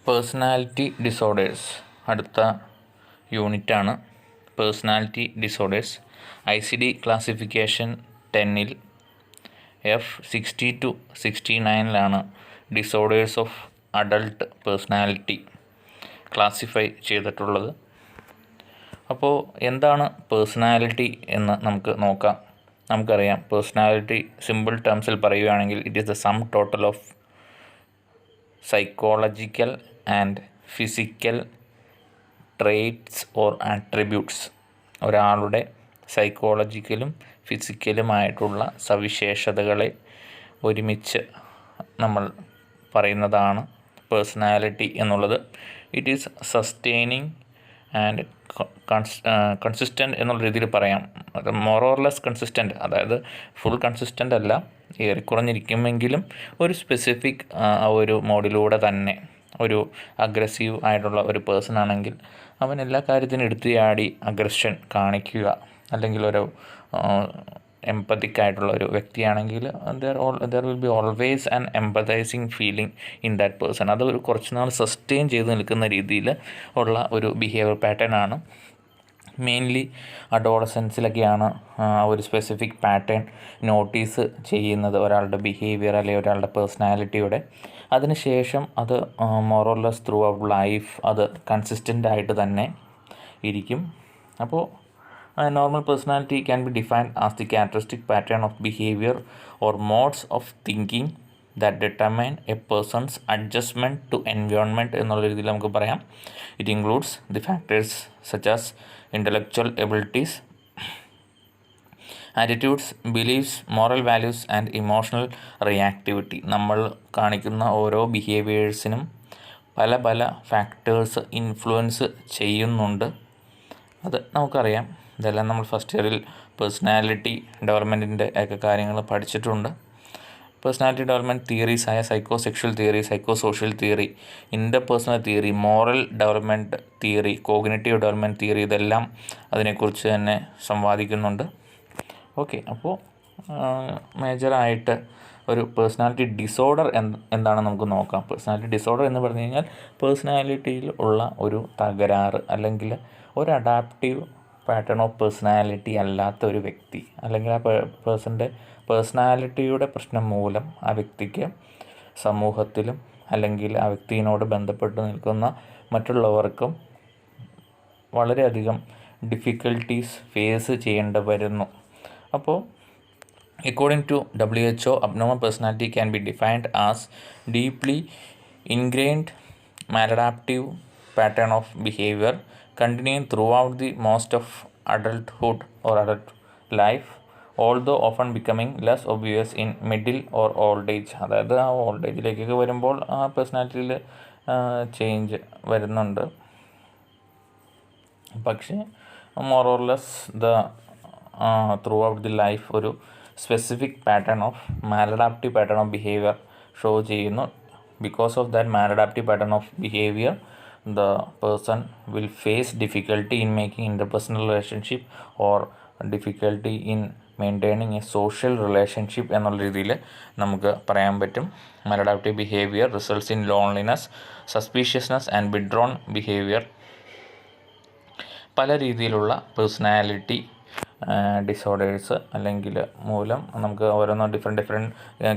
Personality disorders അടുത്ത യൂണിറ്റാണ്. Personality disorders ICD classification 10-ൽ F60-69 disorders of adult personality classify ചെയ്തിട്ടുള്ളത്. അപ്പോൾ എന്താണ് പേഴ്സണാലിറ്റി എന്ന് നമുക്ക് നോക്കാം. നമുക്കറിയാം, പേഴ്സണാലിറ്റി സിമ്പിൾ ടേംസിൽ പറയുകയാണെങ്കിൽ it is the sum total of psychological and physical traits or attributes. ഒരാളുടെ സൈക്കോളജിക്കലും ഫിസിക്കലുമായിട്ടുള്ള സവിശേഷതകളെ ഒരുമിച്ച് നമ്മൾ പറയുന്നതാണ് പേഴ്സണാലിറ്റി എന്നുള്ളത്. It is sustaining and consistent എന്നുള്ള രീതിയിൽ പറയാം. അത് മോർ ഓർ ലെസ് കൺസിസ്റ്റൻ്റ്, അതായത് ഫുൾ കൺസിസ്റ്റൻ്റ് അല്ല, ഏറിക്കുറഞ്ഞിരിക്കുമെങ്കിലും ഒരു സ്പെസിഫിക് ഒരു മോഡിലൂടെ തന്നെ. ഒരു അഗ്രസീവ് ആയിട്ടുള്ള ഒരു പേഴ്സൺ ആണെങ്കിൽ അവൻ എല്ലാ കാര്യത്തിനും എടുത്തു ചാടി അഗ്രഷൻ കാണിക്കുക, അല്ലെങ്കിൽ ഒരു എംപത്തിക് ആയിട്ടുള്ള ഒരു വ്യക്തിയാണെങ്കിൽ there will be always an empathising feeling in that person. അത് ഒരു കുറച്ച് നാൾ സസ്റ്റെയിൻ ചെയ്ത് നിൽക്കുന്ന രീതിയിൽ ഉള്ള ഒരു ബിഹേവിയർ പാറ്റേൺ ആണ്. മെയിൻലി അഡോളസൻസിലൊക്കെയാണ് ഒരു സ്പെസിഫിക് പാറ്റേൺ നോട്ടീസ് ചെയ്യുന്നത്, ഒരാളുടെ ബിഹേവിയർ അല്ലെങ്കിൽ ഒരാളുടെ പേഴ്സണാലിറ്റിയുടെ. അതിനുശേഷം അത് മോറോർലെസ് ത്രൂ ഔട്ട് ലൈഫ് അത് കൺസിസ്റ്റൻ്റ് ആയിട്ട് തന്നെ ഇരിക്കും. അപ്പോൾ normal personality can be defined as the characteristic pattern of behaviour or modes of thinking that determine a person's adjustment to environment എന്നുള്ള രീതിയിൽ നമുക്ക് പറയാം. It includes the factors such as intellectual abilities, attitudes, beliefs, moral values and emotional reactivity. നമ്മൾ കാണിക്കുന്ന ഓരോ ബിഹേവിയേഴ്സിനും പല പല factors influence ചെയ്യുന്നുണ്ട്. അത് നമുക്കറിയാം. ഇതെല്ലാം നമ്മൾ ഫസ്റ്റ് ഇയറിൽ പേഴ്സണാലിറ്റി ഡെവലപ്മെൻറ്റിൻ്റെ ഒക്കെ കാര്യങ്ങൾ പഠിച്ചിട്ടുണ്ട്. പേഴ്സണാലിറ്റി ഡെവലപ്മെൻറ്റ് തിയറീസായ psychosexual theory, psychosocial theory, interpersonal theory, moral development theory, cognitive development theory, ഇതെല്ലാം അതിനെക്കുറിച്ച് തന്നെ സംവാദിക്കുന്നുണ്ട്. ഓക്കെ, അപ്പോൾ മേജറായിട്ട് ഒരു പേഴ്സണാലിറ്റി ഡിസോർഡർ എന്താണെന്ന് നമുക്ക് നോക്കാം. പേഴ്സണാലിറ്റി ഡിസോർഡർ എന്ന് പറഞ്ഞു കഴിഞ്ഞാൽ പേഴ്സണാലിറ്റിയിൽ ഉള്ള ഒരു തകരാറ്, അല്ലെങ്കിൽ ഒരു അഡാപ്റ്റീവ് പാറ്റേൺ ഓഫ് പേഴ്സണാലിറ്റി അല്ലാത്ത ഒരു വ്യക്തി, അല്ലെങ്കിൽ ആ പേഴ്സൻ്റെ പേഴ്സണാലിറ്റിയുടെ പ്രശ്നം മൂലം ആ വ്യക്തിക്ക് സമൂഹത്തിലും അല്ലെങ്കിൽ ആ വ്യക്തിയോട് ബന്ധപ്പെട്ട് നിൽക്കുന്ന മറ്റുള്ളവർക്കും വളരെയധികം ഡിഫിക്കൽട്ടീസ് ഫേസ് ചെയ്യേണ്ടി വരുന്നു. അപ്പോൾ according to WHO, abnormal personality can be defined as deeply ingrained maladaptive pattern of behavior continuing throughout the most of adulthood or adult life, although often becoming less obvious in middle or old age. അതായത് ആ old ഏജിലേക്കൊക്കെ വരുമ്പോൾ ആ പേഴ്സണാലിറ്റിയിൽ change വരുന്നുണ്ട്. പക്ഷേ more or less throughout the life ഒരു specific pattern of maladaptive pattern of behaviour show ചെയ്യുന്നു. Because of that maladaptive pattern of behaviour the person will face difficulty in making interpersonal relationship or difficulty in maintaining a social relationship എന്നുള്ള രീതിയിൽ നമുക്ക് പറയാൻ പറ്റും. Maladaptive behaviour results in loneliness, suspiciousness and withdrawn behaviour. പല രീതിയിലുള്ള personality disorders അല്ലെങ്കിൽ മൂലം നമുക്ക് ഓരോന്നോ ഡിഫറെൻറ്റ്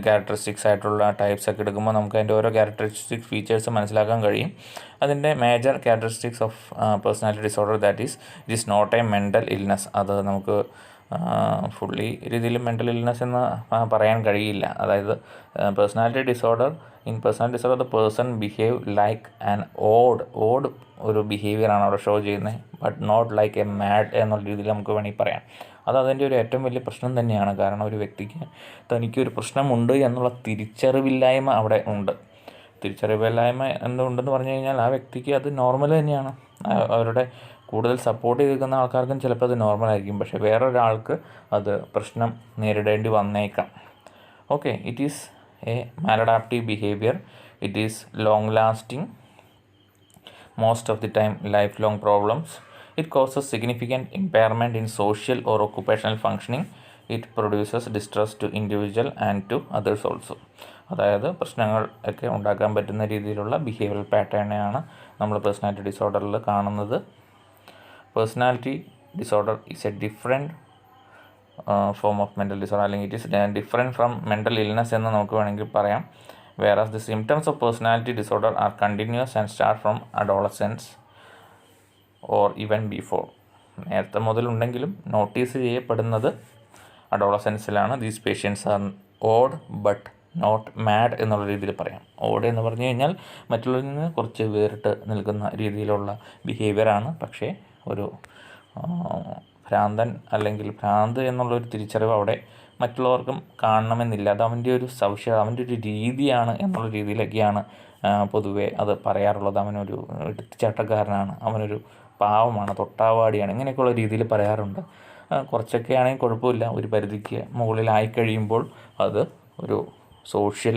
ക്യാരക്ടറിസ്റ്റിക്സ് ആയിട്ടുള്ള ടൈപ്സ് ഒക്കെ എടുക്കുമ്പോൾ നമുക്ക് അതിൻ്റെ ഓരോ ക്യാരക്ടറിസ്റ്റിക് ഫീച്ചേഴ്സ് മനസ്സിലാക്കാൻ കഴിയും. അതിൻ്റെ major characteristics of personality disorder that is it is not a mental illness. അത് നമുക്ക് ഫുള്ളി രീതിയിൽ മെൻ്റൽ ഇൽനെസ് എന്ന് പറയാൻ കഴിയില്ല. അതായത് personality disorder the person behave like an odd ഒരു ബിഹേവിയറാണ് അവിടെ ഷോ ചെയ്യുന്നത്, but not like a mad എന്നുള്ള രീതിയിൽ നമുക്ക് വേണമെങ്കിൽ പറയാം. അത് അതിൻ്റെ ഒരു ഏറ്റവും വലിയ പ്രശ്നം തന്നെയാണ്. കാരണം ഒരു വ്യക്തിക്ക് തനിക്കൊരു പ്രശ്നമുണ്ട് എന്നുള്ള തിരിച്ചറിവില്ലായ്മ അവിടെ ഉണ്ട്. തിരിച്ചറിവില്ലായ്മ എന്തുണ്ടെന്ന് പറഞ്ഞു കഴിഞ്ഞാൽ ആ വ്യക്തിക്ക് അത് നോർമൽ തന്നെയാണ്. അവരുടെ കൂടുതൽ സപ്പോർട്ട് ചെയ്തിരിക്കുന്ന ആൾക്കാർക്കും ചിലപ്പോൾ അത് നോർമലായിരിക്കും, പക്ഷേ വേറൊരാൾക്ക് അത് പ്രശ്നം നേരിടേണ്ടി വന്നേക്കാം. Okay, it is A maladaptive behaviour. It is long lasting, most of the time lifelong problems. It causes significant impairment in social or occupational functioning. It produces distress to individual and to others also. അതായത് പ്രശ്നങ്ങൾ ഒക്കെ ഉണ്ടാക്കാൻ പറ്റുന്ന രീതിയിലുള്ള behavioural പാറ്റേണെയാണ് നമ്മൾ personality ഡിസോർഡറിൽ കാണുന്നത്. Personality disorder is a different form of mental disorder, അല്ലെങ്കിൽ it is different from mental illness എന്ന് നമുക്ക് വേണമെങ്കിൽ പറയാം. Whereas the symptoms of personality disorder are continuous and start from adolescence or even before. നേരത്തെ മുതലുണ്ടെങ്കിലും notice ചെയ്യപ്പെടുന്നത് അഡോളസെൻസിലാണ്. These patients are odd but not mad എന്നുള്ള രീതിയിൽ പറയാം. ഓഡ് എന്ന് പറഞ്ഞു കഴിഞ്ഞാൽ മറ്റുള്ളവരിൽ നിന്ന് കുറച്ച് വേറിട്ട് നിൽക്കുന്ന രീതിയിലുള്ള ബിഹേവിയറാണ്. പക്ഷേ ഒരു ഭ്രാന്തൻ അല്ലെങ്കിൽ ഭ്രാന്ത് എന്നുള്ളൊരു തിരിച്ചറിവ് അവിടെ മറ്റുള്ളവർക്കും കാണണമെന്നില്ല. അത് അവൻ്റെ ഒരു സവിശേഷത, അവൻ്റെ ഒരു രീതിയാണ് എന്നുള്ള രീതിയിലൊക്കെയാണ് പൊതുവെ അത് പറയാറുള്ളത്. അവനൊരു എടുത്തുചാട്ടക്കാരനാണ്, അവനൊരു പാവമാണ്, തൊട്ടാവാടിയാണ്, ഇങ്ങനെയൊക്കെയുള്ള രീതിയിൽ പറയാറുണ്ട്. കുറച്ചൊക്കെ ആണെങ്കിൽ കുഴപ്പമില്ല. ഒരു പരിധിക്ക് മുകളിലായി കഴിയുമ്പോൾ അത് ഒരു സോഷ്യൽ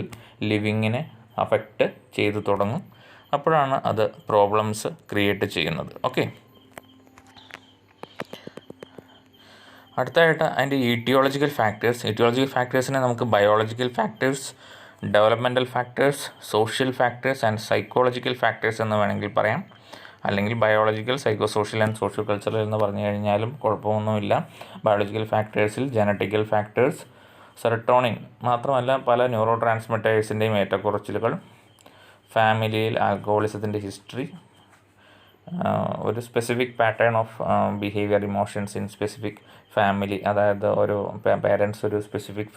ലിവിങ്ങിനെ അഫക്റ്റ് ചെയ്തു തുടങ്ങും. അപ്പോഴാണ് അത് പ്രോബ്ലംസ് ക്രിയേറ്റ് ചെയ്യുന്നത്. ഓക്കെ, അടുത്തതായിട്ട് അതിൻ്റെ ഇറ്റിയോളജിക്കൽ ഫാക്ടേഴ്സിനെ നമുക്ക് biological factors, developmental factors, social factors and psychological factors എന്ന് വേണമെങ്കിൽ പറയാം. അല്ലെങ്കിൽ biological, psycho social and social cultural എന്ന് പറഞ്ഞു കഴിഞ്ഞാലും കുഴപ്പമൊന്നുമില്ല. ബയോളജിക്കൽ ഫാക്ടേഴ്സിൽ ജനറ്റിക്കൽ ഫാക്ടേഴ്സ്, സെറട്ടോണിൻ മാത്രമല്ല പല ന്യൂറോ ട്രാൻസ്മിറ്റേഴ്സിൻ്റെയും ഏറ്റക്കുറച്ചിലുകൾ, ഫാമിലിയിൽ ആൽക്കഹോളിസത്തിൻ്റെ ഹിസ്റ്ററി, ഒരു specific pattern of behaviour emotions in specific family. അതായത് ഒരു പേരൻസ് ഒരു സ്പെസിഫിക്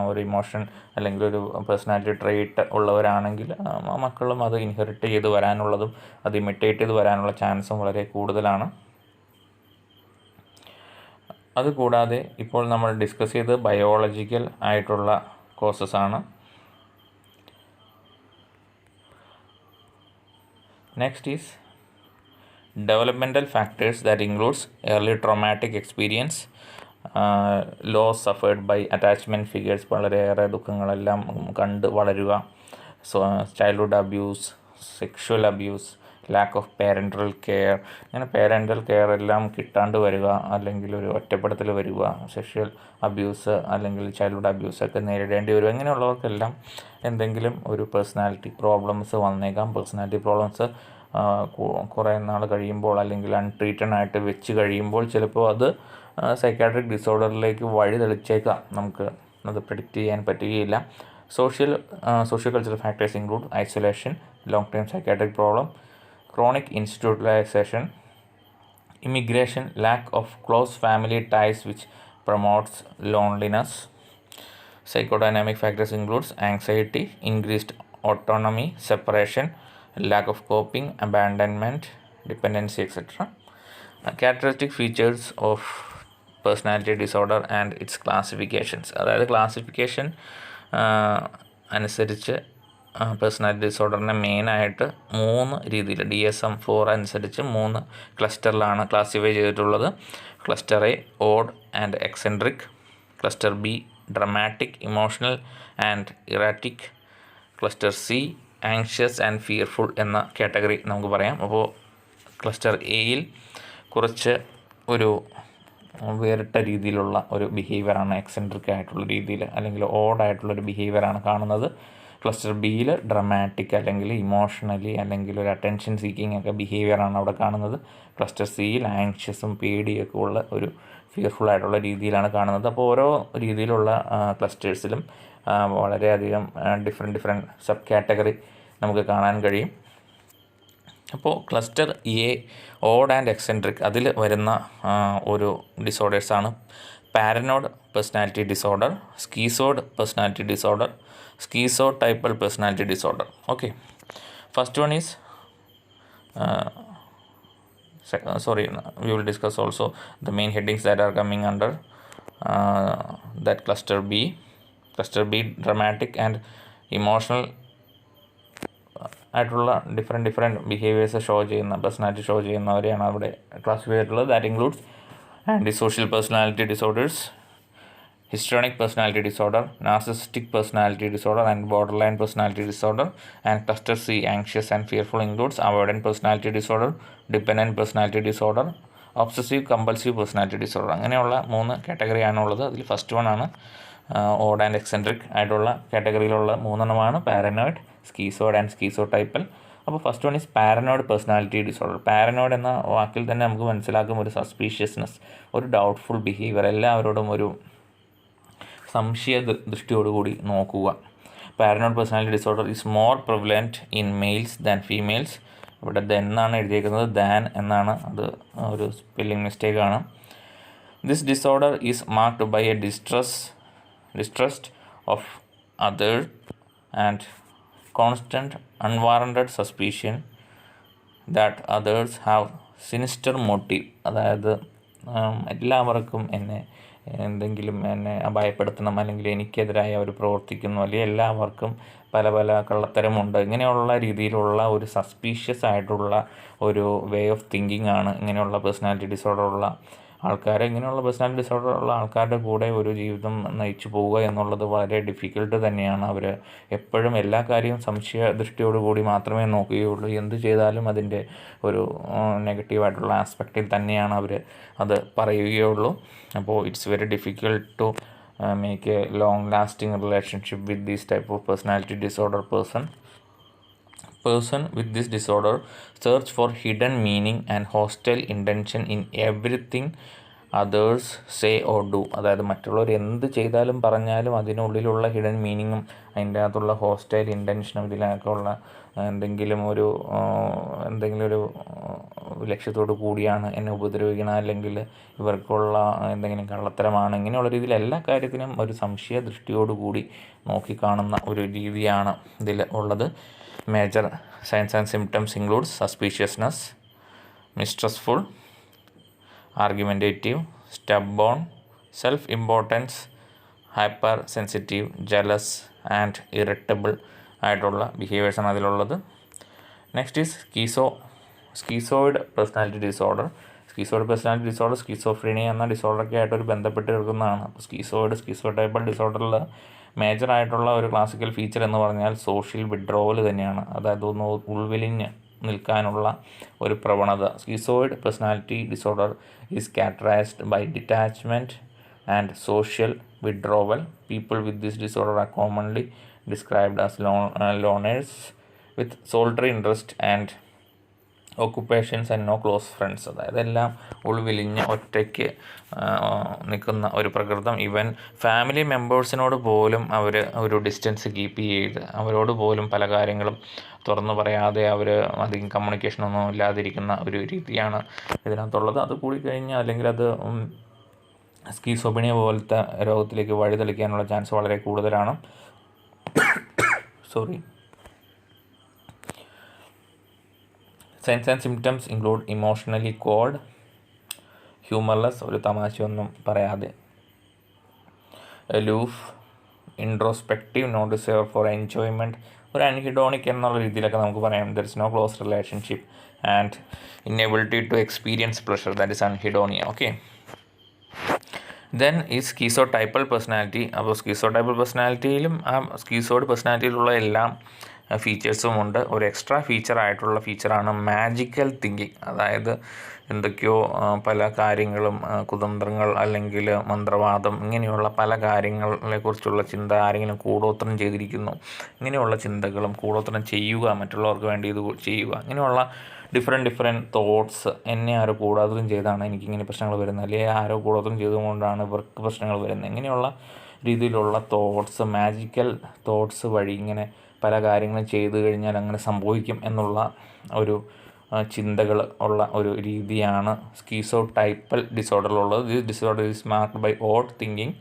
ഒരു ഇമോഷൻ അല്ലെങ്കിൽ ഒരു പേഴ്സണാലിറ്റി ട്രെയ്റ്റ് ഉള്ളവരാണെങ്കിൽ മക്കളും അത് ഇൻഹെറിറ്റ് ചെയ്ത് വരാനുള്ളതും അത് ഇമിറ്റേറ്റ് ചെയ്ത് വരാനുള്ള ചാൻസും വളരെ കൂടുതലാണ്. അതുകൂടാതെ ഇപ്പോൾ നമ്മൾ ഡിസ്കസ് ചെയ്ത് ബയോളജിക്കൽ ആയിട്ടുള്ള കോസസ് ആണ്. Next is developmental factors that includes early traumatic experience, loss suffered by attachment figures, വളരെയേറെ ദുഃഖങ്ങളെല്ലാം കണ്ട് വളരുക, childhood abuse, sexual abuse, lack of parental care, ഇങ്ങനെ പാരൻ്റൽ കെയർ എല്ലാം കിട്ടാണ്ട് വരിക, അല്ലെങ്കിൽ ഒരു ഒറ്റപ്പെടുത്തൽ വരിക, സെക്ഷുവൽ അബ്യൂസ് അല്ലെങ്കിൽ ചൈൽഡ്ഹുഡ് അബ്യൂസൊക്കെ നേരിടേണ്ടി വരിക. ഇങ്ങനെയുള്ളവർക്കെല്ലാം എന്തെങ്കിലും ഒരു പേഴ്സണാലിറ്റി പ്രോബ്ലംസ് വന്നേക്കാം. പേഴ്സണാലിറ്റി പ്രോബ്ലംസ് കുറേ നാൾ കഴിയുമ്പോൾ അല്ലെങ്കിൽ അൺട്രീറ്റഡ് ആയിട്ട് വെച്ച് കഴിയുമ്പോൾ ചിലപ്പോൾ അത് സൈക്കാട്രിക് ഡിസോർഡറിലേക്ക് വഴി തെളിച്ചേക്കാം. നമുക്ക് അത് പ്രെഡിക്റ്റ് ചെയ്യാൻ പറ്റുകയില്ല. Social cultural factors include isolation, long time psychiatric problem, chronic institutionalisation, immigration, lack of close family ties which promotes loneliness. Psychodynamic factors includes anxiety, increased autonomy, separation, lack of coping, abandonment, dependency, etc. Characteristic features of personality disorder and its classifications. അതായത് classification അനുസരിച്ച് personality ഡിസോർഡറിനെ മെയിനായിട്ട് 3 രീതിയിൽ DSM-4 അനുസരിച്ച് 3 ക്ലസ്റ്ററിലാണ് classify ചെയ്തിട്ടുള്ളത്. Cluster A odd and eccentric, cluster B dramatic, emotional and erratic, cluster C anxious and fearful എന്ന category നമുക്ക് പറയാം. അപ്പോൾ ക്ലസ്റ്റർ എയിൽ കുറച്ച് ഒരു വേറിട്ട രീതിയിലുള്ള ഒരു ബിഹേവിയറാണ്, എക്സെൻട്രിക് ആയിട്ടുള്ള രീതിയിൽ അല്ലെങ്കിൽ ഓഡായിട്ടുള്ളൊരു ബിഹേവിയറാണ് കാണുന്നത്. ക്ലസ്റ്റർ ബിയിൽ ഡ്രമാറ്റിക് അല്ലെങ്കിൽ ഇമോഷണലി അല്ലെങ്കിൽ ഒരു അറ്റൻഷൻ സീക്കിംഗ് ഒക്കെ ബിഹേവിയറാണ് അവിടെ കാണുന്നത്. ക്ലസ്റ്റർ സിയിൽ ആങ്ഷ്യസും പേടിയൊക്കെ ഉള്ള ഒരു ഫിയർഫുൾ ആയിട്ടുള്ള രീതിയിലാണ് കാണുന്നത്. അപ്പോൾ ഓരോ രീതിയിലുള്ള ക്ലസ്റ്റേഴ്സിലും വളരെയധികം ഡിഫറെൻറ്റ് സബ് കാറ്റഗറി നമുക്ക് കാണാൻ കഴിയും. അപ്പോൾ cluster A odd and eccentric അതിൽ വരുന്ന ഒരു ഡിസോർഡേഴ്സാണ് paranoid personality disorder, schizoid personality disorder, schizotypal personality disorder. Okay, first one is we will discuss also the main headings that are coming under that cluster B dramatic and emotional ആയിട്ടുള്ള different behaviours show ചെയ്യുന്ന personality show ചെയ്യുന്നവരെയാണ് അവിടെ classify ചെയ്തിട്ടുള്ളത്. That includes anti social personality disorders, histrionic personality disorder, narcissistic personality disorder and borderline personality disorder. And cluster C anxious and fearful includes avoidant personality disorder, dependent personality disorder, obsessive compulsive personality disorder. അങ്ങനെയുള്ള 3 കാറ്റഗറിയാണുള്ളത്. അതിൽ first one ആണ് odd and eccentric ആയിട്ടുള്ള കാറ്റഗറിയിലുള്ള 3 paranoid, schizoid and schizotypal. അപ്പോൾ first one is paranoid personality disorder. Paranoid എന്ന വാക്കിൽ തന്നെ നമുക്ക് മനസ്സിലാക്കും ഒരു സസ്പീഷ്യസ്നെസ്, ഒരു ഡൗട്ട്ഫുൾ ബിഹേവിയർ, എല്ലാവരോടും ഒരു സംശയ ദൃഷ്ടിയോടുകൂടി നോക്കുക. Paranoid personality disorder is more prevalent in males than females. ഇവിടെ എന്നാണ് എഴുതിയിരിക്കുന്നത്, ദാൻ എന്നാണ്, അത് ഒരു സ്പെല്ലിംഗ് മിസ്റ്റേക്കാണ്. This disorder is marked by a distrust of others and constant unwarranted suspicion that others have sinister motive. അതായത് എല്ലാവർക്കും എന്നെ അപായപ്പെടുത്തണം, അല്ലെങ്കിൽ എനിക്കെതിരായി അവർ പ്രവർത്തിക്കുന്നു, അല്ലെങ്കിൽ എല്ലാവർക്കും പല പല കള്ളത്തരമുണ്ട്, ഇങ്ങനെയുള്ള രീതിയിലുള്ള ഒരു സസ്പീഷ്യസ് ആയിട്ടുള്ള ഒരു വേ ഓഫ് തിങ്കിങ് ആണ് ഇങ്ങനെയുള്ള പേഴ്സണാലിറ്റി ഡിസോർഡർ ഉള്ള ആൾക്കാർ. ഇങ്ങനെയുള്ള പേഴ്സണാലിറ്റി ഡിസോർഡർ ഉള്ള ആൾക്കാരുടെ കൂടെ ഒരു ജീവിതം നയിച്ചു പോവുക എന്നുള്ളത് വളരെ ഡിഫിക്കൽട്ട് തന്നെയാണ്. അവർ എപ്പോഴും എല്ലാ കാര്യവും സംശയ ദൃഷ്ടിയോടുകൂടി മാത്രമേ നോക്കുകയുള്ളൂ. എന്ത് ചെയ്താലും അതിൻ്റെ ഒരു നെഗറ്റീവായിട്ടുള്ള ആസ്പെക്റ്റിൽ തന്നെയാണ് അവർ അത് പറയുകയുള്ളൂ. അപ്പോൾ it's very difficult to make a long lasting relationship with this type of personality disorder person with this disorder search for hidden meaning and hostile intention in everything others say or do. അതായത് മറ്റുള്ളവർ എന്ത് ചെയ്താലും പറഞ്ഞാലും അതിനുള്ളിലുള്ള hidden മീനിങ്ങും അതിൻ്റെ അകത്തുള്ള hostile ഇൻറ്റൻഷനും ഇതിലൊക്കെ ഉള്ള എന്തെങ്കിലും ഒരു ലക്ഷ്യത്തോടു കൂടിയാണ് എന്നെ ഉപദ്രവിക്കണം, അല്ലെങ്കിൽ ഇവർക്കുള്ള എന്തെങ്കിലും കള്ളത്തരമാണ്, ഇങ്ങനെയുള്ള രീതിയിൽ എല്ലാ കാര്യത്തിനും ഒരു സംശയ ദൃഷ്ടിയോടുകൂടി നോക്കിക്കാണുന്ന ഒരു രീതിയാണ് ഇതിൽ ഉള്ളത്. Major signs and symptoms include suspiciousness, mistrustful, argumentative, stubborn, self importance, hypersensitive, jealous and irritable ആയിട്ടുള്ള ബിഹേവിയേഴ്സാണ് അതിലുള്ളത്. Next is schizoid personality disorder. Schizoid personality disorder schizophrenia എന്ന ഡിസോർഡറൊക്കെ ആയിട്ടൊരു ബന്ധപ്പെട്ട് കിടക്കുന്നതാണ്. അപ്പോൾ സ്കീസോടൈപ്പൽ ഡിസോർഡറിൽ മേജറായിട്ടുള്ള ഒരു ക്ലാസിക്കൽ ഫീച്ചർ എന്ന് പറഞ്ഞാൽ സോഷ്യൽ വിഡ്രോവൽ തന്നെയാണ്. അതായത് ഒന്ന് ഉൾവലിഞ്ഞ് നിൽക്കാനുള്ള ഒരു പ്രവണത. Schizoid personality disorder is characterised by detachment and social withdrawal. People with this disorder are commonly described as loners with solitary interest and occupations and no close friends. അതായത് എല്ലാം ഉൾവിലിഞ്ഞ് ഒറ്റയ്ക്ക് നിൽക്കുന്ന ഒരു പ്രകൃതം. ഈവൻ ഫാമിലി മെമ്പേഴ്സിനോട് പോലും അവർ ഒരു ഡിസ്റ്റൻസ് കീപ്പ് ചെയ്ത് അവരോട് പോലും പല കാര്യങ്ങളും തുറന്നു പറയാതെ അവർ അധികം കമ്മ്യൂണിക്കേഷനൊന്നും ഇല്ലാതിരിക്കുന്ന ഒരു രീതിയാണ് ഇതിനകത്തുള്ളത്. അത് കൂടിക്കഴിഞ്ഞാൽ അല്ലെങ്കിൽ അത് സ്കീസോഫ്രീനിയ പോലത്തെ രോഗത്തിലേക്ക് വഴിതെളിക്കാനുള്ള ചാൻസ് വളരെ കൂടുതലാണ്. Signs and symptoms include emotionally cold, humourless, ഒരു തമാശയൊന്നും പറയാതെ, aloof, introspective, no desire for enjoyment, ഒരു അൺഹിഡോണിക് എന്നുള്ള രീതിയിലൊക്കെ നമുക്ക് പറയാം. There is no close relationship and inability to experience pleasure, that is anhedonia. Okay, then ഈ സ്കീസോടൈപ്പൽ പേഴ്സണാലിറ്റി. അപ്പോൾ സ്കീസോടൈപ്പൽ പേഴ്സണാലിറ്റിയിലും ആ സ്കീസോയിഡ് പേഴ്സണാലിറ്റിയിലുള്ള എല്ലാം ഫീച്ചേഴ്സും ഉണ്ട്. ഒരു എക്സ്ട്രാ ഫീച്ചറായിട്ടുള്ള ഫീച്ചറാണ് മാജിക്കൽ തിങ്കിങ്. അതായത് എന്തൊക്കെയോ പല കാര്യങ്ങളും കുതന്ത്രങ്ങൾ അല്ലെങ്കിൽ മന്ത്രവാദം ഇങ്ങനെയുള്ള പല കാര്യങ്ങളെക്കുറിച്ചുള്ള ചിന്ത, ആരെങ്കിലും കൂടോത്രം ചെയ്തിരിക്കുന്നു, ഇങ്ങനെയുള്ള ചിന്തകളും കൂടോത്രം ചെയ്യുക, മറ്റുള്ളവർക്ക് വേണ്ടി ഇത് ചെയ്യുക, ഇങ്ങനെയുള്ള ഡിഫറെൻറ്റ് തോട്ട്സ്. എന്നെ ആരോ കൂടോത്രം ചെയ്താണ് എനിക്കിങ്ങനെ പ്രശ്നങ്ങൾ വരുന്നത്, അല്ലെങ്കിൽ ആരോ കൂടോത്രം ചെയ്തുകൊണ്ടാണ് ഇവർക്ക് പ്രശ്നങ്ങൾ വരുന്നത്, ഇങ്ങനെയുള്ള രീതിയിലുള്ള തോട്ട്സ്, മാജിക്കൽ തോട്ട്സ് വഴി ഇങ്ങനെ പല കാര്യങ്ങളും ചെയ്തു കഴിഞ്ഞാൽ അങ്ങനെ സംഭവിക്കും എന്നുള്ള ഒരു ചിന്തകൾ ഉള്ള ഒരു രീതിയാണ് സ്കീസോടൈപ്പൽ ഡിസോർഡറിലുള്ളത്. This disorder is marked by odd thinking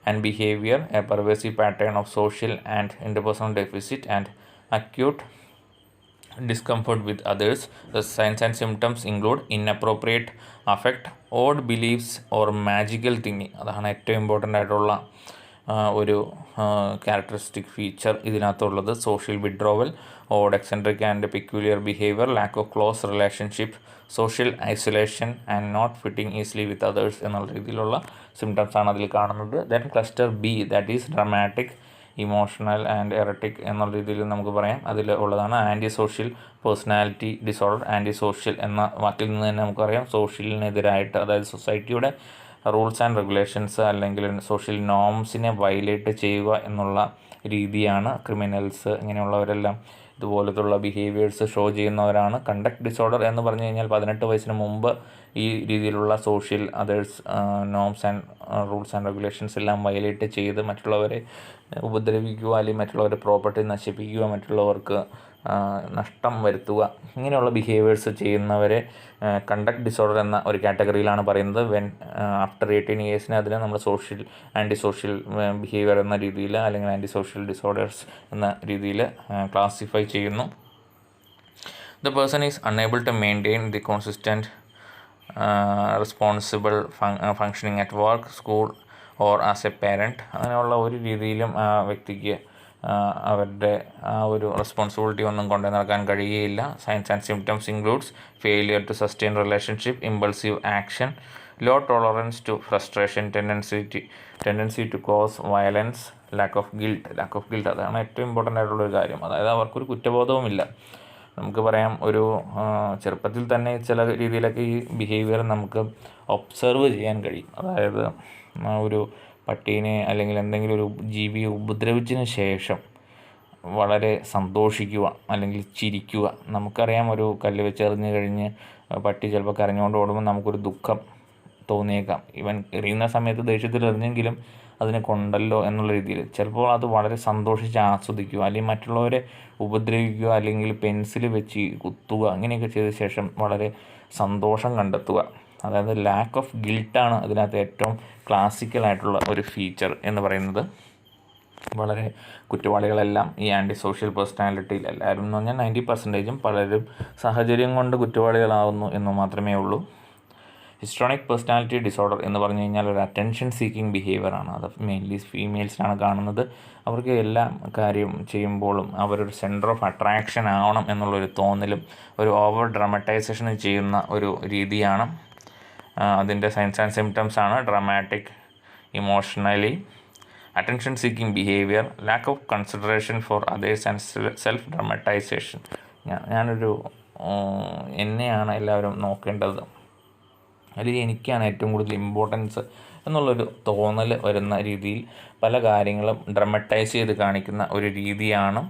and behaviour, a pervasive pattern of social and interpersonal deficit and acute discomfort with others. The signs and symptoms include inappropriate affect, odd beliefs or magical thinking. അതാണ് ഏറ്റവും important ആയിട്ടുള്ള ഒരു characteristic feature ഇതിനകത്തുള്ളത്. Social withdrawal, odd eccentric and peculiar behaviour, lack of close relationship, social isolation and not fitting easily with others എന്നുള്ള രീതിയിലുള്ള symptoms ആണ് അതിൽ കാണുന്നത്. Then cluster B, that is dramatic, emotional and erratic എന്നുള്ള രീതിയിൽ നമുക്ക് പറയാം. അതിൽ ഉള്ളതാണ് anti social personality disorder. Anti social എന്ന വാക്കിൽ നിന്ന് തന്നെ നമുക്കറിയാം സോഷ്യലിനെതിരായിട്ട്, അതായത് സൊസൈറ്റിയുടെ റൂൾസ് ആൻഡ് റെഗുലേഷൻസ് അല്ലെങ്കിൽ സോഷ്യൽ നോംസിനെ വയലേറ്റ് ചെയ്യുക എന്നുള്ള രീതിയാണ് ക്രിമിനൽസ് ഇങ്ങനെയുള്ളവരെല്ലാം ഇതുപോലത്തുള്ള ബിഹേവിയേഴ്സ് ഷോ ചെയ്യുന്നവരാണ്. കണ്ടക്ട് ഡിസോർഡർ എന്ന് പറഞ്ഞു കഴിഞ്ഞാൽ 18 വയസ്സിന് മുമ്പ് ഈ രീതിയിലുള്ള social others norms and rules and regulations എല്ലാം വയലേറ്റ് ചെയ്ത് മറ്റുള്ളവരെ ഉപദ്രവിക്കുക അല്ലെങ്കിൽ മറ്റുള്ളവരുടെ പ്രോപ്പർട്ടി നശിപ്പിക്കുക, മറ്റുള്ളവർക്ക് നഷ്ടം വരുത്തുക, ഇങ്ങനെയുള്ള ബിഹേവിയേഴ്സ് ചെയ്യുന്നവരെ കണ്ടക്ട് ഡിസോർഡർ എന്ന ഒരു കാറ്റഗറിയിലാണ് പറയുന്നത്. ആഫ്റ്റർ 18 ഇയേഴ്സിന് അതിനെ നമ്മൾ ആൻറ്റി സോഷ്യൽ ബിഹേവിയർ എന്ന രീതിയിൽ അല്ലെങ്കിൽ ആൻറ്റി സോഷ്യൽ ഡിസോർഡേഴ്സ് എന്ന രീതിയിൽ ക്ലാസിഫൈ ചെയ്യുന്നു. The person is unable to maintain the consistent responsible functioning at work, school or as a parent. അങ്ങനെയുള്ള ഒരു രീതിയിലും ആ വ്യക്തിക്ക് അവരുടെ ആ ഒരു റെസ്പോൺസിബിലിറ്റി ഒന്നും കൊണ്ടു നടക്കാൻ കഴിയുകയില്ല. Signs and symptoms includes failure to sustain relationship, impulsive action, low tolerance to frustration, tendency to cause violence, lack of guilt. അതാണ് ഏറ്റവും ഇമ്പോർട്ടൻ്റ് ആയിട്ടുള്ളൊരു കാര്യം. അതായത് അവർക്കൊരു കുറ്റബോധവുമില്ല. നമുക്ക് പറയാം, ഒരു ചെറുപ്പത്തിൽ തന്നെ ചില രീതിയിലൊക്കെ ഈ ബിഹേവിയർ നമുക്ക് ഒബ്സർവ് ചെയ്യാൻ കഴിയും. അതായത് ഒരു പട്ടീനെ അല്ലെങ്കിൽ എന്തെങ്കിലും ഒരു ജീവിയെ ഉപദ്രവിച്ചതിന് ശേഷം വളരെ സന്തോഷിക്കുക അല്ലെങ്കിൽ ചിരിക്കുക. നമുക്കറിയാം, ഒരു കല്ല് വെച്ചെറിഞ്ഞ് കഴിഞ്ഞ് പട്ടി ചിലപ്പോൾ കരഞ്ഞുകൊണ്ട് ഓടുമ്പോൾ നമുക്കൊരു ദുഃഖം തോന്നിയേക്കാം. ഇവൻ എറിയുന്ന സമയത്ത് ദേഷ്യത്തിൽ എറിഞ്ഞെങ്കിലും അതിനെ കൊണ്ടല്ലോ എന്നുള്ള രീതിയിൽ ചിലപ്പോൾ അത് വളരെ സന്തോഷിച്ച് ആസ്വദിക്കുക, അല്ലെങ്കിൽ മറ്റുള്ളവരെ ഉപദ്രവിക്കുക, അല്ലെങ്കിൽ പെൻസിൽ വെച്ച് കുത്തുക, അങ്ങനെയൊക്കെ ചെയ്ത ശേഷം വളരെ സന്തോഷം കണ്ടെത്തുക. അതായത് ലാക്ക് ഓഫ് ഗിൽട്ടാണ് അതിനകത്ത് ഏറ്റവും ക്ലാസിക്കലായിട്ടുള്ള ഒരു ഫീച്ചർ എന്ന് പറയുന്നത്. വളരെ കുറ്റവാളികളെല്ലാം ഈ ആൻറ്റി സോഷ്യൽ പേഴ്സണാലിറ്റിയിൽ, എല്ലാവരും എന്ന് പറഞ്ഞാൽ 90% പലരും സാഹചര്യം കൊണ്ട് കുറ്റവാളികളാവുന്നു എന്ന് മാത്രമേ ഉള്ളൂ. ഹിസ്ട്രോണിക് പേഴ്സണാലിറ്റി ഡിസോർഡർ എന്ന് പറഞ്ഞു കഴിഞ്ഞാൽ ഒരു അറ്റൻഷൻ സീക്കിംഗ് ബിഹേവിയറാണ്. അത് മെയിൻലി ഫീമെയിൽസിനാണ് കാണുന്നത്. അവർക്ക് എല്ലാ കാര്യം ചെയ്യുമ്പോഴും അവരൊരു സെൻറ്റർ ഓഫ് അട്രാക്ഷൻ ആവണം എന്നുള്ളൊരു തോന്നലും ഒരു ഓവർ ഡ്രാമറ്റൈസേഷനും ചെയ്യുന്ന ഒരു രീതിയാണ്. അതിൻ്റെ സൈൻസ് ആൻഡ് സിംറ്റംസ് ആണ് dramatic, emotionally, attention seeking behaviour, lack of consideration for others and self dramatisation. എന്നെയാണ് എല്ലാവരും നോക്കേണ്ടത്, അല്ലെങ്കിൽ എനിക്കാണ് ഏറ്റവും കൂടുതൽ ഇമ്പോർട്ടൻസ് എന്നുള്ളൊരു തോന്നൽ വരുന്ന രീതിയിൽ പല കാര്യങ്ങളും ഡ്രമറ്റൈസ് ചെയ്ത് കാണിക്കുന്ന ഒരു രീതിയാണ്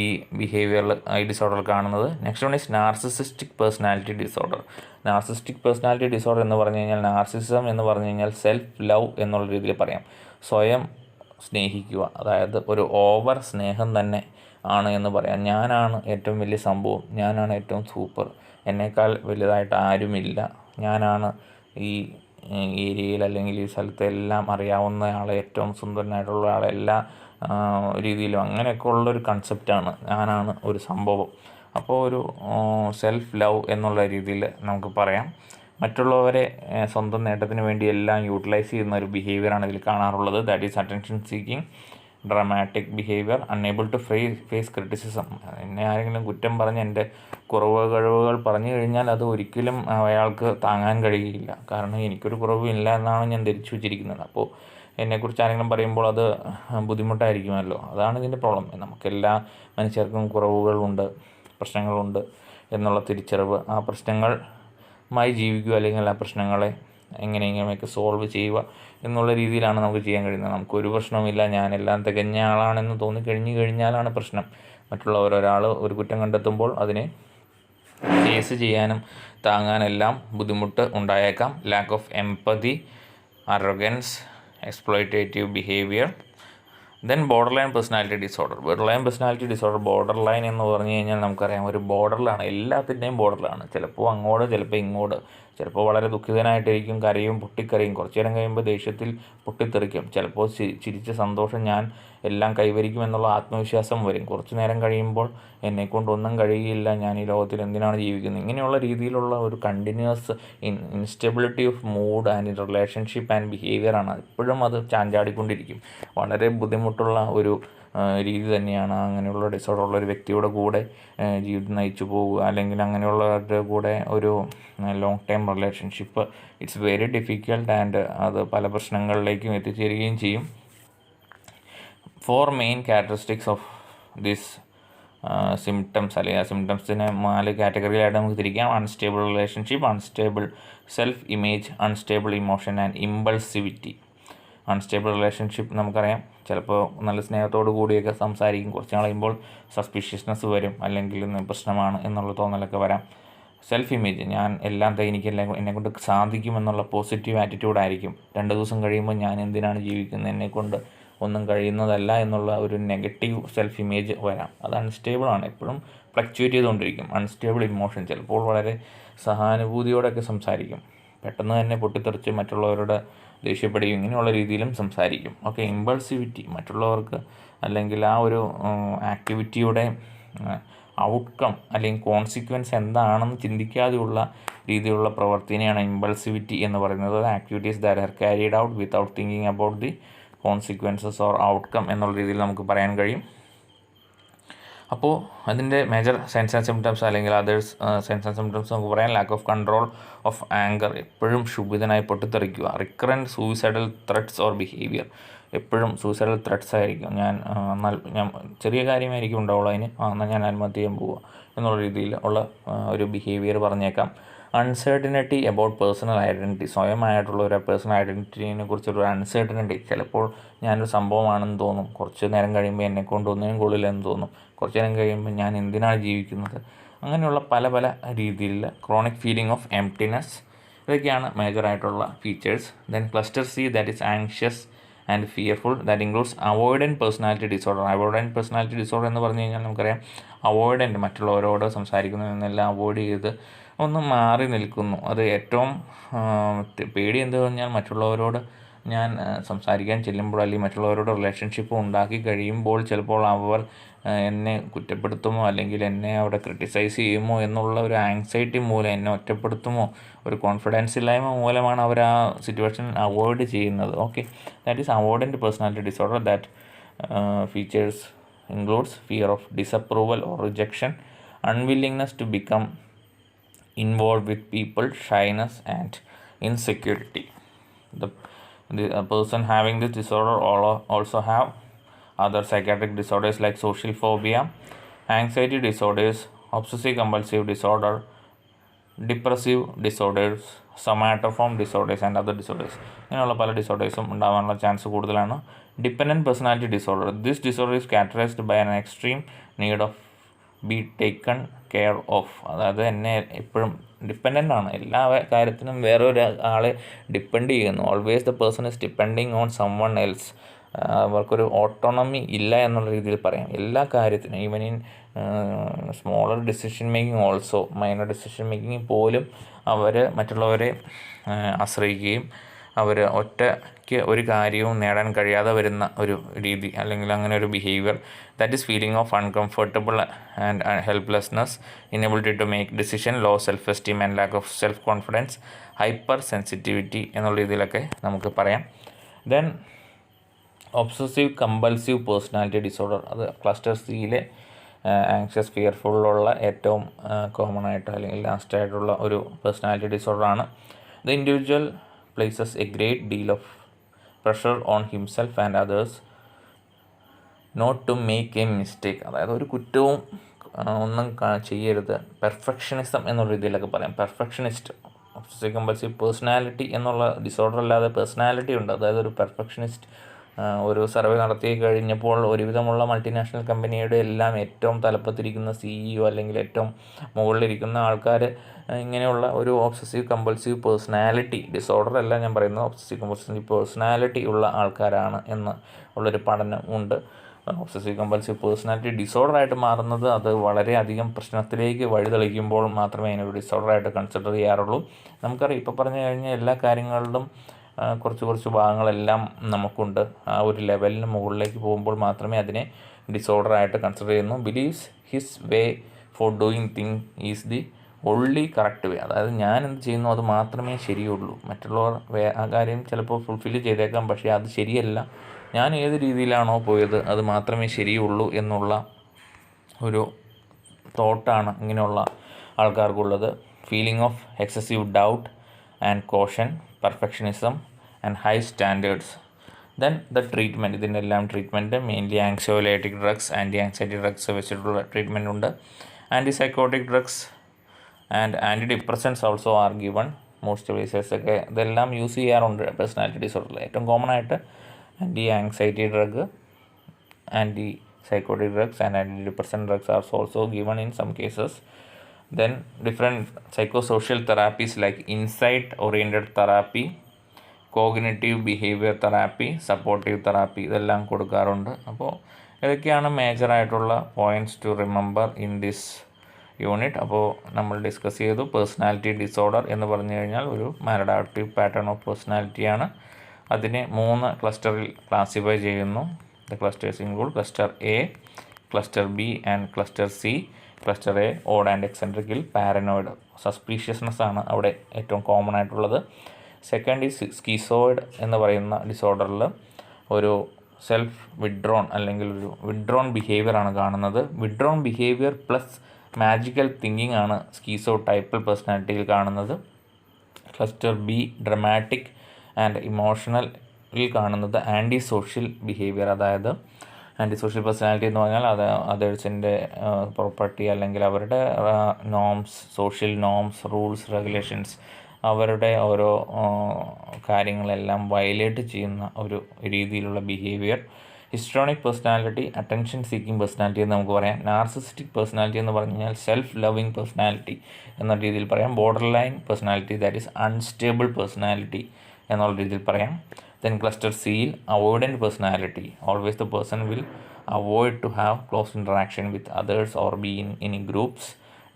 ഈ ബിഹേവിയറിൽ ഈ ഡിസോർഡർ കാണുന്നത്. Next one is narcissistic personality disorder. Narcissistic personality disorder എന്ന് പറഞ്ഞു കഴിഞ്ഞാൽ, നാർസിസം എന്ന് പറഞ്ഞു കഴിഞ്ഞാൽ സെൽഫ് ലവ് എന്നുള്ള രീതിയിൽ പറയാം. സ്വയം സ്നേഹിക്കുക, അതായത് ഒരു ഓവർ സ്നേഹം തന്നെ ആണ് എന്ന് പറയാം. ഞാനാണ് ഏറ്റവും വലിയ സംഭവം, ഞാനാണ് ഏറ്റവും സൂപ്പർ, എന്നേക്കാൾ വലുതായിട്ട് ആരുമില്ല, ഞാനാണ് ഈ ഏരിയയിൽ അല്ലെങ്കിൽ ഈ സ്ഥലത്തെല്ലാം അറിയാവുന്ന ആളെ, ഏറ്റവും സുന്ദരനായിട്ടുള്ള ആളെ, എല്ലാ രീതിയിലും അങ്ങനെയൊക്കെ ഉള്ളൊരു കൺസെപ്റ്റാണ് ഞാനാണ് ഒരു സംഭവം. അപ്പോൾ ഒരു സെൽഫ് ലവ് എന്നുള്ള രീതിയിൽ നമുക്ക് പറയാം. മറ്റുള്ളവരെ സ്വന്തം നേട്ടത്തിന് വേണ്ടി എല്ലാം യൂട്ടിലൈസ് ചെയ്യുന്ന ഒരു ബിഹേവിയറാണ് ഇതിൽ കാണാറുള്ളത്. That is attention seeking, dramatic behaviour, unable to face criticism. എന്നെ ആരെങ്കിലും കുറ്റം പറഞ്ഞ് എൻ്റെ കഴിവുകൾ പറഞ്ഞു കഴിഞ്ഞാൽ അത് ഒരിക്കലും അയാൾക്ക് താങ്ങാൻ കഴിയില്ല. കാരണം എനിക്കൊരു കുറവില്ല എന്നാണ് ഞാൻ ധരിച്ചു വച്ചിരിക്കുന്നത്. അപ്പോൾ എന്നെക്കുറിച്ച് ആരെങ്കിലും പറയുമ്പോൾ അത് ബുദ്ധിമുട്ടായിരിക്കുമല്ലോ. അതാണ് ഇതിൻ്റെ പ്രോബ്ലം. നമുക്കെല്ലാ മനുഷ്യർക്കും കുറവുകളുണ്ട്, പ്രശ്നങ്ങളുണ്ട് എന്നുള്ള തിരിച്ചറിവ്, ആ പ്രശ്നങ്ങളുമായി ജീവിക്കുക അല്ലെങ്കിൽ ആ പ്രശ്നങ്ങളെ എങ്ങനെയെങ്കിലുമൊക്കെ സോൾവ് ചെയ്യുക എന്നുള്ള രീതിയിലാണ് നമുക്ക് ചെയ്യാൻ കഴിയുന്നത്. നമുക്കൊരു പ്രശ്നവുമില്ല, ഞാനെല്ലാം തികഞ്ഞ ആളാണെന്ന് കഴിഞ്ഞാലാണ് പ്രശ്നം. ഒരാൾ ഒരു കുറ്റം കണ്ടെത്തുമ്പോൾ അതിനെ ഫേസ് ചെയ്യാനും താങ്ങാനെല്ലാം ബുദ്ധിമുട്ട് ഉണ്ടായേക്കാം. Lack of empathy, arrogance, exploitative behaviour. Then borderline personality disorder. Borderline എന്ന് പറഞ്ഞു കഴിഞ്ഞാൽ നമുക്കറിയാം, ഒരു ബോർഡറിലാണ്, എല്ലാത്തിൻ്റെയും ബോർഡറിലാണ്. ചിലപ്പോൾ അങ്ങോട്ട്, ചിലപ്പോൾ ഇങ്ങോട്ട്. ചിലപ്പോൾ വളരെ ദുഃഖിതനായിട്ടായിരിക്കും, പൊട്ടിക്കരയും. കുറച്ചു നേരം കഴിയുമ്പോൾ ദേഷ്യത്തിൽ പൊട്ടിത്തെറിക്കും. ചിലപ്പോൾ ചിരിച്ച സന്തോഷം, ഞാൻ എല്ലാം കൈവരിക്കും എന്നുള്ള ആത്മവിശ്വാസം വരും. കുറച്ചു നേരം കഴിയുമ്പോൾ എന്നെക്കൊണ്ടൊന്നും കഴിയില്ല, ഞാൻ ഈ ലോകത്തിൽ എന്തിനാണ് ജീവിക്കുന്നത്, ഇങ്ങനെയുള്ള രീതിയിലുള്ള ഒരു continuous instability of mood and relationship and ബിഹേവിയറാണ്. എപ്പോഴും അത് ചാഞ്ചാടിക്കൊണ്ടിരിക്കും. വളരെ ബുദ്ധിമുട്ടുള്ള ഒരു രീതി തന്നെയാണ് അങ്ങനെയുള്ള ഡിസോർഡർ ഉള്ള ഒരു വ്യക്തിയുടെ കൂടെ ജീവിതം നയിച്ചു പോവുക, അല്ലെങ്കിൽ അങ്ങനെയുള്ളവരുടെ കൂടെ ഒരു long time relationship. It's very difficult and അത് പല പ്രശ്നങ്ങളിലേക്കും എത്തിച്ചേരുകയും ചെയ്യും. 4 main characteristics of this symptoms അല്ലെങ്കിൽ ആ സിംറ്റംസിനെ 4 കാറ്റഗറിയിലായിട്ട് നമുക്ക് തിരിക്കാം. Unstable relationship, unstable self image, unstable emotion and impulsivity. Unstable relationship നമുക്കറിയാം, ചിലപ്പോൾ നല്ല സ്നേഹത്തോടു കൂടിയൊക്കെ സംസാരിക്കും, കുറച്ച് നാൾ കഴിയുമ്പോൾ സസ്പീഷ്യസ്നെസ് വരും, അല്ലെങ്കിൽ പ്രശ്നമാണ് എന്നുള്ള തോന്നലൊക്കെ വരാം. സെൽഫ് ഇമേജ്, ഞാൻ എല്ലാം എന്നെക്കൊണ്ട് സാധിക്കുമെന്നുള്ള പോസിറ്റീവ് ആറ്റിറ്റ്യൂഡായിരിക്കും. 2 ദിവസം കഴിയുമ്പോൾ ഞാൻ എന്തിനാണ് ജീവിക്കുന്നത്, എന്നെക്കൊണ്ട് ഒന്നും കഴിയുന്നതല്ല എന്നുള്ള ഒരു നെഗറ്റീവ് സെൽഫ് ഇമേജ് വരാം. അത് അൺസ്റ്റേബിളാണ്, എപ്പോഴും ഫ്ലക്ച്വേറ്റ് ചെയ്തുകൊണ്ടിരിക്കും. അൺസ്റ്റേബിൾ ഇമോഷൻ, ചിലപ്പോൾ വളരെ സഹാനുഭൂതിയോടൊക്കെ സംസാരിക്കും, പെട്ടെന്ന് തന്നെ പൊട്ടിത്തെറിച്ച് മറ്റുള്ളവരോട് ദേഷ്യപ്പെടുകയും ഇങ്ങനെയുള്ള രീതിയിലും സംസാരിക്കും. ഓക്കെ. ഇമ്പൾസിവിറ്റി, മറ്റുള്ളവർക്ക് അല്ലെങ്കിൽ ആ ഒരു ആക്ടിവിറ്റിയുടെ ഔട്ട്കം അല്ലെങ്കിൽ കോൺസിക്വൻസ് എന്താണെന്ന് ചിന്തിക്കാതെയുള്ള രീതിയിലുള്ള പ്രവർത്തനയാണ് ഇമ്പൾസിവിറ്റി എന്ന് പറയുന്നത്. Activities that are carried out without thinking about the consequences or outcome എന്നുള്ള രീതിയിൽ നമുക്ക് പറയാൻ കഴിയും. അപ്പോൾ അതിൻ്റെ മേജർ സൈൻസ് ആൻഡ് സിംറ്റംസ് അല്ലെങ്കിൽ അതേഴ്സ് സൈൻസ് ആൻഡ് സിംറ്റംസ് നമുക്ക് പറയാം. Lack of control of anger, എപ്പോഴും ക്ഷുഭിതനായി പൊട്ടിത്തെറിക്കുക. Recurrent suicidal threats or behaviour, എപ്പോഴും സൂയിസൈഡൽ ത്രെറ്റ്സ് ആയിരിക്കും. ഞാൻ ചെറിയ കാര്യമായിരിക്കും ഉണ്ടാവുള്ളൂ, എന്നാൽ ഞാൻ ആത്മഹത്യ ചെയ്യാൻ പോവുക എന്നുള്ള രീതിയിൽ ഉള്ള ഒരു ബിഹേവിയർ പറഞ്ഞേക്കാം. അൺസർട്ടനിറ്റി അബൌട്ട് പേഴ്സണൽ ഐഡൻറ്റിറ്റി, സ്വയമായിട്ടുള്ള ഒരു പേഴ്സണൽ ഐഡൻറ്റിറ്റിനെ കുറിച്ചൊരു അൺസർട്ടനിറ്റി. ചിലപ്പോൾ ഞാനൊരു സംഭവമാണെന്ന് തോന്നും, കുറച്ച് നേരം കഴിയുമ്പോൾ എന്നെക്കൊണ്ട് ഒന്നിനും കൊള്ളില്ലെന്ന് തോന്നും, കുറച്ച് നേരം കഴിയുമ്പോൾ ഞാൻ എന്തിനാണ് ജീവിക്കുന്നത്, അങ്ങനെയുള്ള പല പല രീതിയിലുള്ള ക്രോണിക് ഫീലിംഗ് ഓഫ് എംപ്റ്റിനെസ്, ഇതൊക്കെയാണ് മേജറായിട്ടുള്ള features. Then cluster C, that is anxious and fearful, that includes avoidant personality disorder. Avoidant personality disorder എന്ന് പറഞ്ഞു കഴിഞ്ഞാൽ നമുക്കറിയാം, അവോയ്ഡൻറ്റ്, മറ്റുള്ളവരോട് സംസാരിക്കുന്നതിനെല്ലാം അവോയ്ഡ് ചെയ്ത് ഒന്ന് മാറി നിൽക്കുന്നു. അത് ഏറ്റവും പേടി എന്ത് പറഞ്ഞാൽ മറ്റുള്ളവരോട് ഞാൻ സംസാരിക്കാൻ ചെല്ലുമ്പോൾ അല്ലെങ്കിൽ മറ്റുള്ളവരോട് റിലേഷൻഷിപ്പ് ഉണ്ടാക്കി കഴിയുമ്പോൾ ചിലപ്പോൾ അവർ എന്നെ കുറ്റപ്പെടുത്തുമോ അല്ലെങ്കിൽ എന്നെ അവിടെ ക്രിട്ടിസൈസ് ചെയ്യുമോ എന്നുള്ള ഒരു ആങ്സൈറ്റി മൂലം, എന്നെ ഒറ്റപ്പെടുത്തുമോ, ഒരു കോൺഫിഡൻസ് ഇല്ലായ്മ മൂലമാണ് അവർ ആ സിറ്റുവേഷൻ അവോയ്ഡ് ചെയ്യുന്നത്. Okay. That is avoidant personality disorder. That features includes fear of disapproval or rejection, unwillingness to become involved with people, shyness and insecurity. The person having this disorder also have other psychiatric disorders like social phobia, anxiety disorders, obsessive compulsive disorder, depressive disorders, somatoform disorders and other disorders. ഇങ്ങനെയുള്ള പല ഡിസോർഡേഴ്സും ഉണ്ടാകാനുള്ള chance കൂടുതലാണ്. Dependent personality disorder, this disorder is characterised by an extreme need of be taken care of. അതായത് എന്നെ എപ്പോഴും dependent ആണ്, എല്ലാ കാര്യത്തിനും വേറൊരു ആളെ ഡിപ്പെൻഡ് ചെയ്യുന്നു. Always the person is depending on someone else. അവർക്കൊരു ഓട്ടോണമി ഇല്ല എന്നുള്ള രീതിയിൽ പറയാം എല്ലാ കാര്യത്തിനും. Even in smaller decision making also, minor decision making പോലും അവർ മറ്റുള്ളവരെ ആശ്രയിക്കുകയും അവർ ഒറ്റയ്ക്ക് ഒരു കാര്യവും നേടാൻ കഴിയാതെ വരുന്ന ഒരു രീതി അല്ലെങ്കിൽ അങ്ങനെ ഒരു behaviour. That is feeling of uncomfortable and helplessness, inability to make decision, low self esteem and lack of self confidence, hypersensitivity എന്നുള്ള രീതിയിലൊക്കെ നമുക്ക് പറയാം. Then obsessive compulsive personality disorder, അത് ക്ലസ്റ്റർ സിയിലെ ആങ്ഷ്യസ് ഫിയർഫുള്ളുള്ള ഏറ്റവും കോമൺ ആയിട്ട് അല്ലെങ്കിൽ ലാസ്റ്റായിട്ടുള്ള ഒരു പേഴ്സണാലിറ്റി ഡിസോർഡറാണ്. The individual places a great deal of pressure on himself and others not to make a mistake. അതായത് ഒരു കുറ്റവും ഒന്നും ചെയ്യരുത്. പെർഫെക്ഷനിസം എന്നുള്ള രീതിയിലൊക്കെ പറയാം. പെർഫെക്ഷനിസ്റ്റ്, ഒബ്സസീവ് കമ്പൾസീവ് പേഴ്സണാലിറ്റി എന്നുള്ള ഡിസോർഡർ അല്ലാതെ പേഴ്സണാലിറ്റി ഉണ്ട്. അതായത് ഒരു പെർഫെക്ഷനിസ്റ്റ്. ഒരു സർവേ നടത്തി കഴിഞ്ഞപ്പോൾ ഒരുവിധമുള്ള മൾട്ടിനാഷണൽ കമ്പനിയുടെ എല്ലാം ഏറ്റവും തലപ്പത്തിരിക്കുന്ന CEO അല്ലെങ്കിൽ ഏറ്റവും മുകളിലിരിക്കുന്ന ആൾക്കാർ ഇങ്ങനെയുള്ള ഒരു ഒബ്സസീവ് കമ്പൾസീവ് പേഴ്സണാലിറ്റി ഡിസോർഡർ അല്ല ഞാൻ പറയുന്നത്, ഒബ്സസീവ് കമ്പൾസീവ് പേഴ്സണാലിറ്റി ഉള്ള ആൾക്കാരാണ് എന്ന് ഉള്ളൊരു പഠനം ഉണ്ട്. ഒബ്സസീവ് കമ്പൾസീവ് പേഴ്സണാലിറ്റി ഡിസോർഡറായിട്ട് മാറുന്നത് അത് വളരെയധികം പ്രശ്നത്തിലേക്ക് വഴിതെളിക്കുമ്പോൾ മാത്രമേ അതിനൊരു ഡിസോർഡറായിട്ട് കൺസിഡർ ചെയ്യാറുള്ളൂ. നമുക്കറിയാം, ഇപ്പോൾ പറഞ്ഞു കഴിഞ്ഞാൽ എല്ലാ കാര്യങ്ങളിലും കുറച്ച് ഭാഗങ്ങളെല്ലാം നമുക്കുണ്ട്. ആ ഒരു ലെവലിന് മുകളിലേക്ക് പോകുമ്പോൾ മാത്രമേ അതിനെ ഡിസോർഡറായിട്ട് കൺസിഡർ ചെയ്യുന്നു. Believes his way for doing thing is the only correct way. അതായത് ഞാൻ എന്ത് ചെയ്യുന്നു അത് മാത്രമേ ശരിയുള്ളൂ. മറ്റുള്ളവർ ആ കാര്യം ചിലപ്പോൾ ഫുൾഫിൽ ചെയ്തേക്കാം, പക്ഷേ അത് ശരിയല്ല. ഞാൻ ഏത് രീതിയിലാണോ പോയത് അത് മാത്രമേ ശരിയുള്ളൂ എന്നുള്ള ഒരു തോട്ടാണ് ഇങ്ങനെയുള്ള ആൾക്കാർക്കുള്ളത്. Feeling of excessive doubt and caution, perfectionism and high standards. Then the treatment, ഇതിൻ്റെ എല്ലാം treatment mainly anxiolytic drugs, anti anxiety drugs വെച്ചിട്ടുള്ള ട്രീറ്റ്മെൻറ്റ് ഉണ്ട്. Antipsychotic drugs and anti depressants also are given. Mood stabilisers ഒക്കെ ഇതെല്ലാം use ചെയ്യാറുണ്ട് personality ഡിസോർഡറിൽ. ഏറ്റവും common ആയിട്ട് anti anxiety drug, anti psychotic drugs and antidepressant drugs are also given in some cases. Then different psychosocial therapies like insight oriented therapy, cognitive behavior therapy, supportive therapy ഇതെല്ലാം കൊടുക്കാറുണ്ട്. അപ്പോൾ ഇതൊക്കെയാണ് മേജറായിട്ടുള്ള points to remember in this unit. അപ്പോൾ നമ്മൾ discuss ചെയ്തു personality disorder എന്ന് പറഞ്ഞു കഴിഞ്ഞാൽ ഒരു മാലഡാപ്റ്റീവ് പാറ്റേൺ ഓഫ് പേഴ്സണാലിറ്റിയാണ്. അതിനെ 3 ക്ലസ്റ്ററിൽ ക്ലാസിഫൈ ചെയ്യുന്നു. The clusters include cluster A, cluster B and cluster C. Cluster A, odd and eccentric, paranoid, suspiciousness ആണ് അവിടെ ഏറ്റവും കോമൺ ആയിട്ടുള്ളത്. സെക്കൻഡ് ഈസ് സ്കീസോയിഡ് എന്ന് പറയുന്ന ഡിസോർഡറിൽ ഒരു സെൽഫ് വിഡ്രോൺ അല്ലെങ്കിൽ ഒരു വിഡ്രോൺ ബിഹേവിയർ ആണ് കാണുന്നത്. Withdrawn behaviour plus magical thinking ആണ് സ്കീസോ ടൈപ്പൽ പേഴ്സണാലിറ്റിയിൽ കാണുന്നത്. Cluster B dramatic and emotional കാണുന്നത് ആൻറ്റി സോഷ്യൽ ബിഹേവിയർ, അതായത് ആൻറ്റി സോഷ്യൽ പേഴ്സണാലിറ്റി എന്ന് പറഞ്ഞാൽ അത് അതേഴ്സിൻ്റെ പ്രോപ്പർട്ടി അല്ലെങ്കിൽ അവരുടെ norms, social norms, rules, regulations, അവരുടെ ഓരോ കാര്യങ്ങളെല്ലാം വയലേറ്റ് ചെയ്യുന്ന ഒരു രീതിയിലുള്ള behaviour. Histrionic personality attention seeking personality എന്ന് നമുക്ക് പറയാം. നാർസിസിസ്റ്റിക് പേഴ്സണാലിറ്റി എന്ന് പറഞ്ഞു കഴിഞ്ഞാൽ സെൽഫ് ലവിങ് പേഴ്സണാലിറ്റി എന്ന രീതിയിൽ പറയാം. Border line personality, that is unstable personality എന്നുള്ള രീതിയിൽ പറയാം. Then cluster C, avoidant personality. Always the person will avoid to have close interaction with others or be in any groups.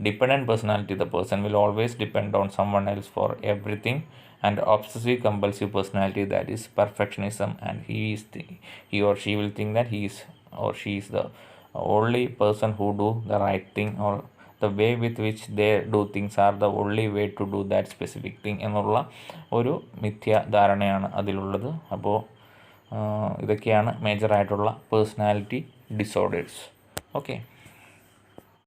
Dependent personality, the person will always depend on someone else for everything. And obsessive compulsive personality, that is perfectionism, and he or she will think that he is or she is the only person who do the right thing, or the way with which they do things are the only way to do that specific thing എന്നുള്ള ഒരു മിഥ്യാധാരണയാണ് അതിലുള്ളത്. അപ്പോൾ ഇതൊക്കെയാണ് മേജറായിട്ടുള്ള personality disorders. Okay.